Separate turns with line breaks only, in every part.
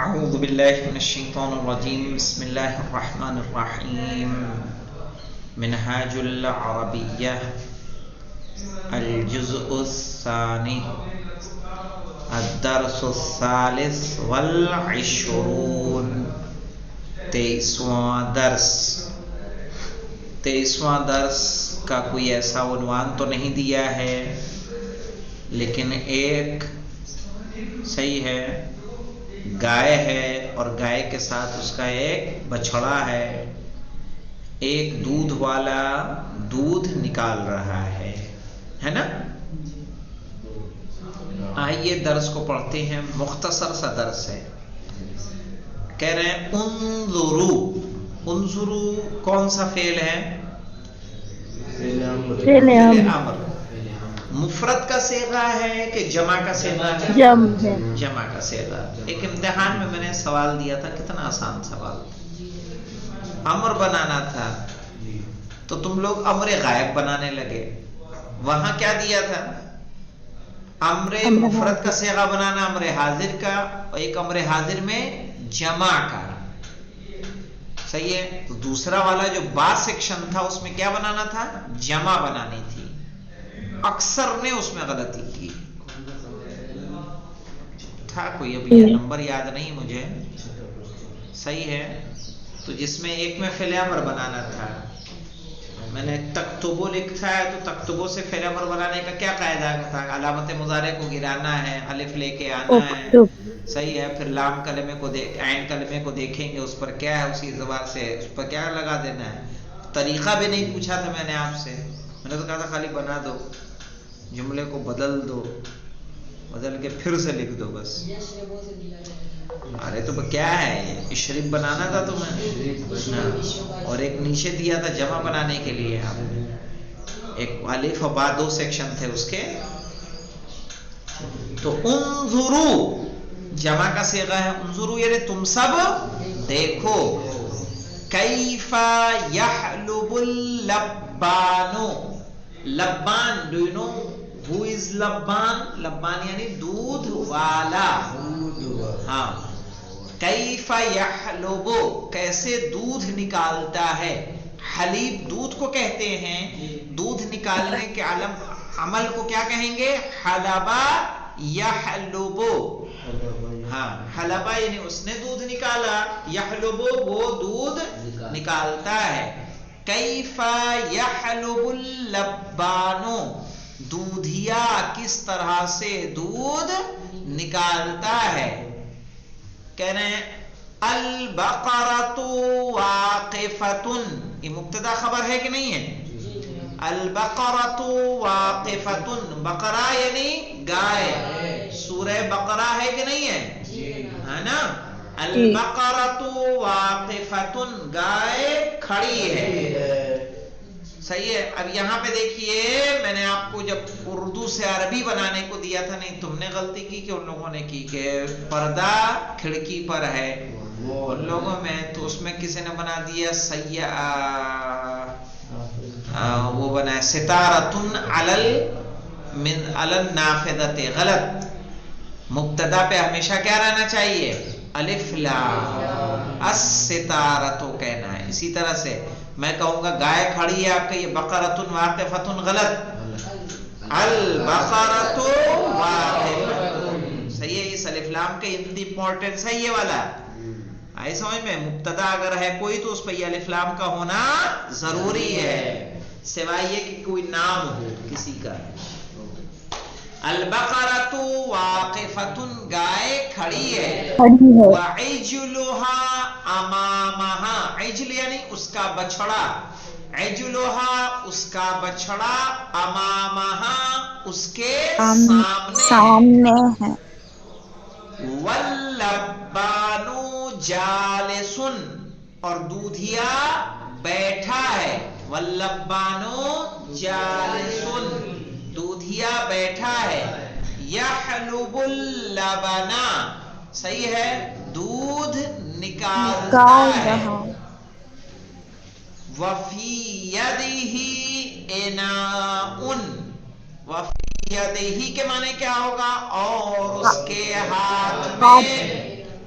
اعوذ باللہ من الشیطان الرجیم بسم اللہ الرحمن الرحیم منہاج العربیہ الجزء الثانی الدرس الثالث والعشرون 23واں درس کا کوئی ایسا عنوان تو نہیں دیا ہے، لیکن ایک صحیح ہے، گائے ہے اور گائے کے ساتھ اس کا ایک بچھڑا ہے، ایک دودھ والا دودھ نکال رہا ہے نا۔ آئیے درس کو پڑھتے ہیں، مختصر سا درس ہے۔ کہہ رہے ہیں انظرو کون سا فعل ہے؟ فعل امر۔ مفرد کا صیغہ ہے کہ جمع کا صیغہ ہے؟ جمع کا صیغہ۔ ایک امتحان میں نے سوال دیا تھا، کتنا آسان سوال، امر بنانا تھا تو تم لوگ امر غائب بنانے لگے۔ وہاں کیا دیا تھا؟ امر مفرد کا صیغہ بنانا، امر حاضر کا، اور ایک امر حاضر میں جمع کا، صحیح ہے۔ تو دوسرا والا جو با سیکشن تھا اس میں کیا بنانا تھا؟ جمع بنانی تھی۔ اکثر نے اس میں غلطی کی تھا، کوئی ابھی یہ نمبر یاد نہیں مجھے، صحیح ہے۔ تو جس میں ایک میں فعل امر بنانا تھا، میں نے تکتبو لکھا ہے، تو تکتبو سے فعل امر بنانے کا کیا قاعدہ تھا؟ علامت مضارع کو گرانا ہے، الف لے کے آنا ہے، صحیح ہے۔ پھر لام کلمے کو عین کلمے کو دیکھیں گے اس پر کیا ہے، اسی اعتبار سے اس پر کیا لگا دینا ہے۔ طریقہ بھی نہیں پوچھا تھا میں نے آپ سے، میں نے تو کہا تھا خالی بنا دو، جملے کو بدل دو، بدل کے پھر سے لکھ دو بس۔ ارے تو کیا ہے یہ اشرب بنانا تھا تمہیں، اور ایک نیچے دیا تھا جمع بنانے کے لیے، ایک الف و با دو سیکشن تھے اس کے۔ تو انظرو جمع کا صیغہ ہے، انظرو یعنی تم سب دیکھو، کیف یحلب اللبان، لبان، do you know who is لبان؟ لبان یعنی دودھ والا، ہاں۔ کیف یحلب کیسے دودھ نکالتا ہے، حلیب دودھ کو کہتے ہیں، دودھ نکالنے کے عمل کو کیا کہیں گے؟ حلبا یحلب، ہاں، حلبا یعنی اس نے دودھ نکالا، یحلب وہ دودھ نکالتا ہے۔ کیف یحلب اللبان دودھیا کس طرح سے دودھ نکالتا ہے۔ کہہ رہے ہیں البقرۃ واقفۃ، یہ مبتدا خبر ہے کہ نہیں ہے؟ البقرۃ واقفۃ، بقرہ یعنی گائے، سورہ بقرہ ہے کہ نہیں ہے نا؟ البقرۃ واقفۃ گائے کھڑی ہے، صحیح ہے۔ اب یہاں پہ دیکھیے، میں نے آپ کو جب اردو سے عربی بنانے کو دیا تھا، نہیں تم نے غلطی کی کہ ان لوگوں نے کی کہ پردہ کھڑکی پر ہے، ان لوگوں میں تو اس میں کسی نے بنا دیا وہ بنا ستارۃ علی النافذۃ، غلط۔ مبتدا پہ ہمیشہ کیا رہنا چاہیے؟ الف لام، الستارۃ کہنا ہے۔ اسی طرح سے میں کہوں گا گائے کھڑی ہے، آپ کا یہ بقرۃ واقفۃ، غلط، البقرۃ واقفۃ، صحیح ہے۔ اس الف لام کا امپورٹنس ہے یہ والا، آئی سمجھ میں؟ مبتدا اگر ہے کوئی تو اس پہ یہ الف لام کا ہونا ضروری ہے، سوائے یہ کہ کوئی نام ہو کسی کا۔ البقرۃ واقفۃ گائے کھڑی ہے، وعجلھا امامھا، عجل یعنی اس کا بچھڑا، عجلھا اس کا بچھڑا، امامھا اس کے سامنے ہے۔ واللبان جالس اور دودھیا بیٹھا ہے، واللبان جالس دودھیا بیٹھا ہے، یحلب اللبن صحیح ہے دودھ نکالتا ہے، وفی یدہ اناء، وفی یدہ کے معنی کیا ہوگا؟ اور اس کے ہاتھ میں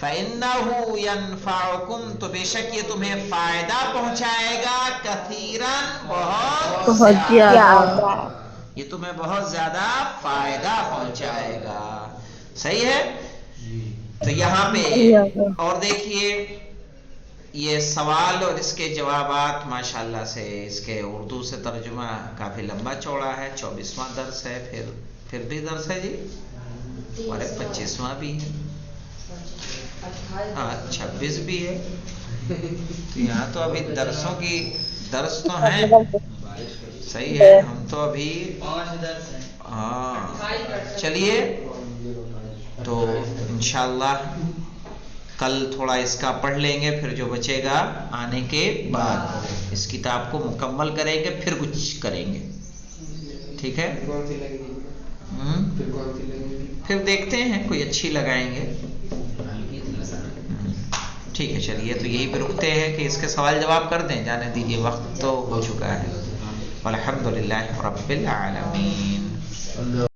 فَإِنَّهُ يَنْفَعُكُمْ تو بے شک یہ تمہیں فائدہ پہنچائے گا، کثیراً بہت زیادہ، یہ تمہیں بہت زیادہ فائدہ پہنچائے گا. صحیح ہے. تو یہاں پہ اور دیکھیے یہ سوال اور اس کے جوابات ماشاءاللہ سے اس کے اردو سے ترجمہ کافی لمبا چوڑا ہے. 24واں درس ہے، پھر بھی درس ہے جی، اور 25واں بھی ہے، ہاں 26 بھی ہے. تو یہاں تو ابھی درسوں کی درس تو ہیں. صحیح ہے. ہم تو ابھی ہاں چلیے تو انشاءاللہ کل تھوڑا اس کا پڑھ لیں گے، پھر جو بچے گا آنے کے بعد اس کتاب کو مکمل کریں گے، پھر کچھ کریں گے. ٹھیک ہے. پھر دیکھتے ہیں کوئی اچھی لگائیں گے. ٹھیک ہے چلیے تو یہی پہ رکتے ہیں کہ اس کے سوال جواب کر دیں، جانے دیجیے وقت تو ہو چکا ہے. الحمدللہ رب العالمین.